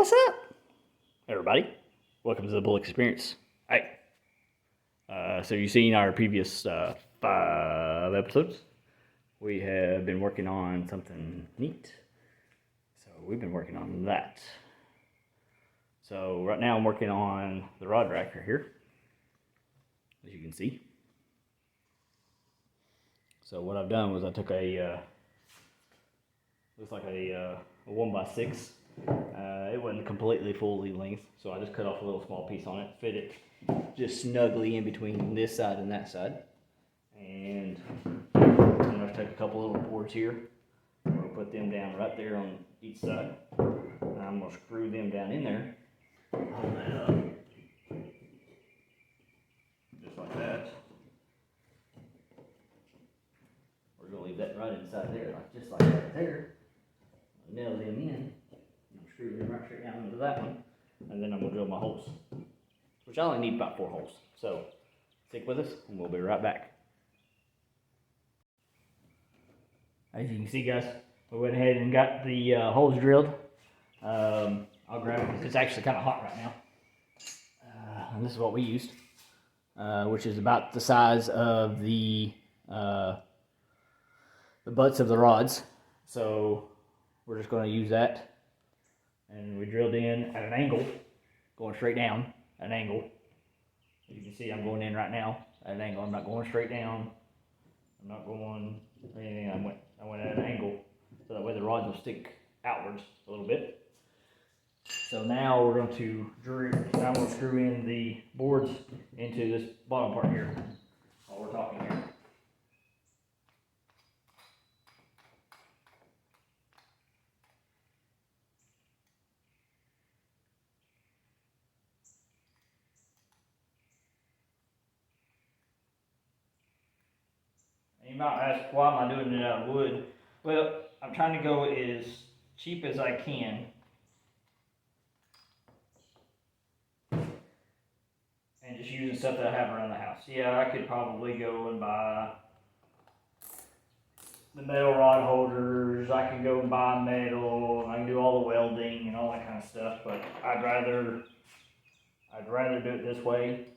What's up, everybody? Welcome to the Bull Experience. Hey, so you've seen our previous 5 episodes. We have been working on something neat. So we've been working on that. So right now I'm working on the rod rack right here, as you can see. So what I've done was I took a looks like a 1x6. It wasn't completely fully length, so I just cut off a little small piece on it, fit it just snugly in between this side and that side. And I'm going to take a couple little boards here. I'm going to put them down right there on each side. And I'm going to screw them down in there. Hold that up. Just like that. We're going to leave that right inside there, just like that there. Nail them in. Screw them right straight down into that one, and then I'm going to drill my holes, which I only need about 4 holes. So stick with us and we'll be right back. As you can see, guys, we went ahead and got the holes drilled. I'll grab it because it's actually kind of hot right now. And this is what we used, which is about the size of the butts of the rods. So we're just going to use that. And we drilled in at an angle, going straight down at an angle. As you can see, I'm going in right now at an angle. I'm not going straight down. I'm not going anything. I went at an angle, so that way the rods will stick outwards a little bit. So now we're going to screw in the boards into this bottom part here while we're talking here. You might ask, why am I doing it out of wood? Well, I'm trying to go as cheap as I can. And just using stuff that I have around the house. Yeah, I could probably go and buy the metal rod holders. I can go and buy metal. I can do all the welding and all that kind of stuff. But I'd rather do it this way,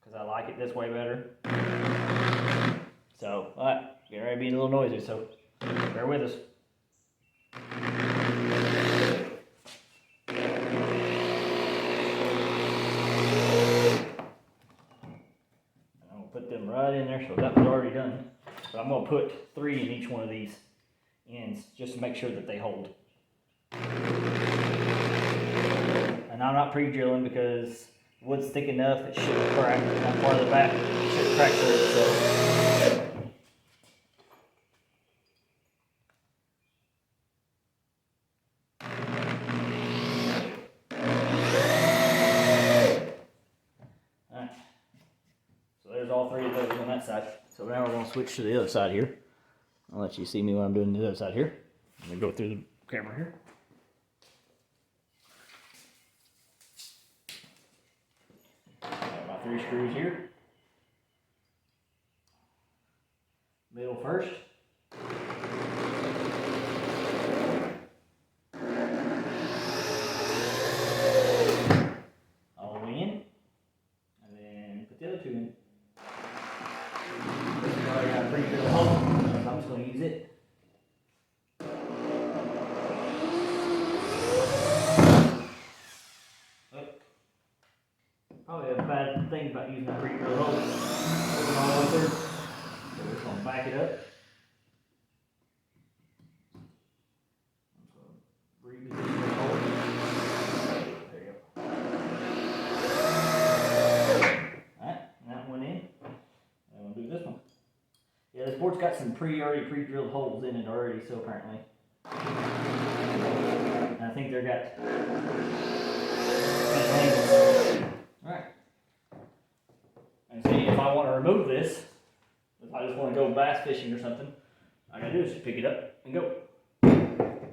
because I like it this way better. So, getting ready to be a little noisy, so bear with us. I'm going to put them right in there, so that was already done. But I'm going to put 3 in each one of these ends, just to make sure that they hold. And I'm not pre-drilling because wood's thick enough, it shouldn't crack. Not part of the back, it shouldn't crack through it, so. All 3 of those on that side. So now we're going to switch to the other side here. I'll let you see me when I'm doing the other side here. I'm going to go through the camera here. Got my 3 screws here. Middle first. All the way in. And then put the other 2 in. I got a pretty good hole, so I'm just going to use it. Probably a bad thing about using a pretty good hole. Open all the way through. So we're just going to back it up. Reposition the hole. There you go. Alright, that one in. And we'll do this one. Yeah, this board's got some already pre-drilled holes in it already, so apparently. And I think they've got angles. Alright. And see, if I want to remove this, if I just want to go bass fishing or something, all I gotta do is just pick it up and go. And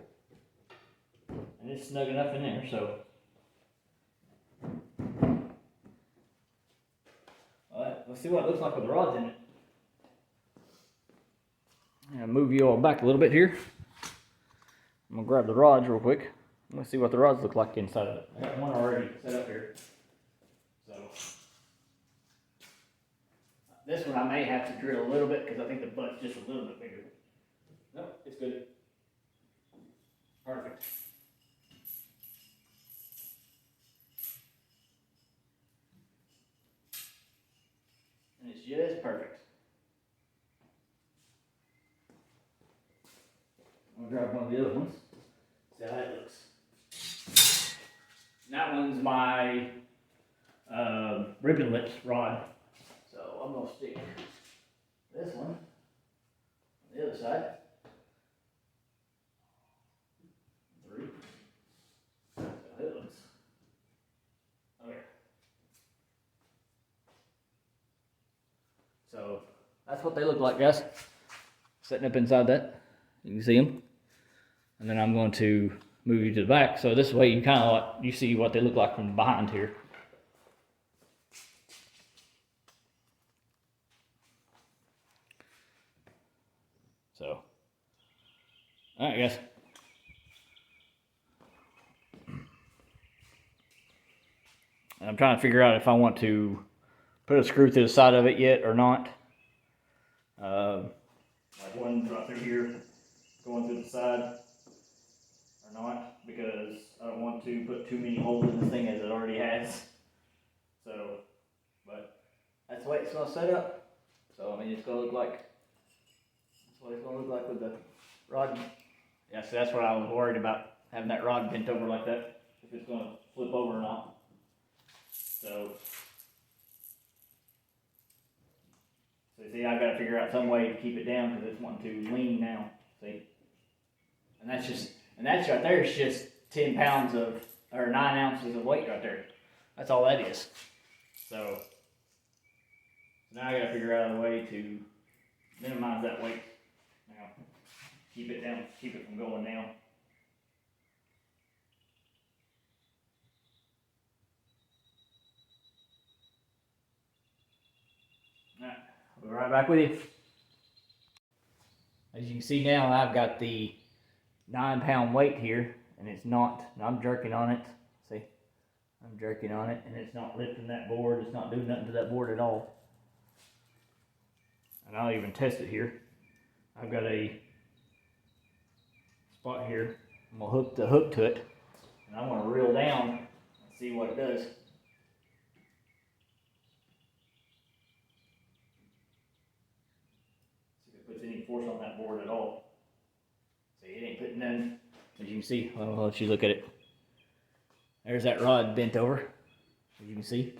it's snug enough in there, so. Alright, let's see what it looks like with the rods in it. I'm gonna move you all back a little bit here. I'm gonna grab the rods real quick. I'm gonna see what the rods look like inside of it. I got one already set up here. So this one I may have to drill a little bit because I think the butt's just a little bit bigger. Nope, it's good. Perfect. And it's just perfect. I'm gonna grab one of the other ones. See how that looks. And that one's my ribbon lips rod. So I'm gonna stick this one on the other side. Through. So it looks. Okay. So that's what they look like, guys. Setting up inside that. You can see them. And then I'm going to move you to the back. So this way you kind of like, you see what they look like from behind here. So, all right, guys. I'm trying to figure out if I want to put a screw through the side of it yet or not. Like one right through here, going through the side or not, because I don't want to put too many holes in this thing as it already has. So, but that's the way it's gonna set up. So I mean, it's gonna look like, that's what it's gonna look like with the rod. Yeah, so that's what I was worried about, having that rod bent over like that, if it's gonna flip over or not. So see, I've got to figure out some way to keep it down because it's wanting to lean now. See, and that's right there is just 10 pounds of, or 9 ounces of weight right there. That's all that is. So now I got to figure out a way to minimize that weight. Now, keep it down, keep it from going down. Alright, I'll be right back with you. As you can see now, I've got the 9-pound weight here, and it's not, I'm jerking on it. See, I'm jerking on it, and it's not lifting that board. It's not doing nothing to that board at all. And I'll even test it here. I've got a spot here. I'm gonna hook the hook to it, and I want to reel down and see what it does. See if it puts any force on that board at all. See, it ain't putting none. As you can see, I'll let you look at it. There's that rod bent over, as you can see.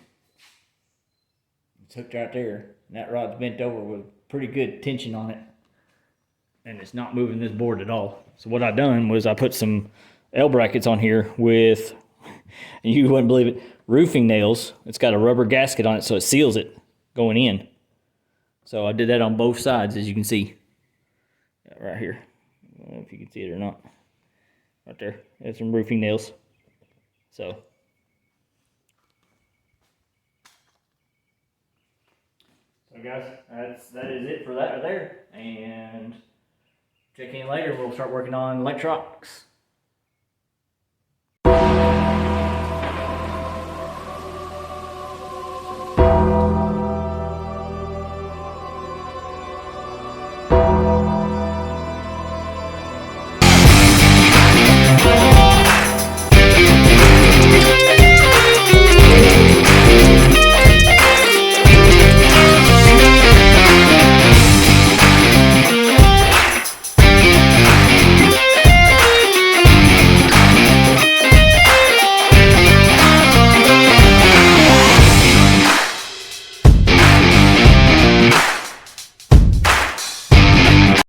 It's hooked right there, and that rod's bent over with pretty good tension on it. And it's not moving this board at all. So what I done was I put some L brackets on here with, you wouldn't believe it, roofing nails. It's got a rubber gasket on it so it seals it going in. So I did that on both sides, as you can see. Right here. I don't know if you can see it or not. Right there. There's some roofing nails. So guys, that is it for that right there. And check in later. We'll start working on electronics.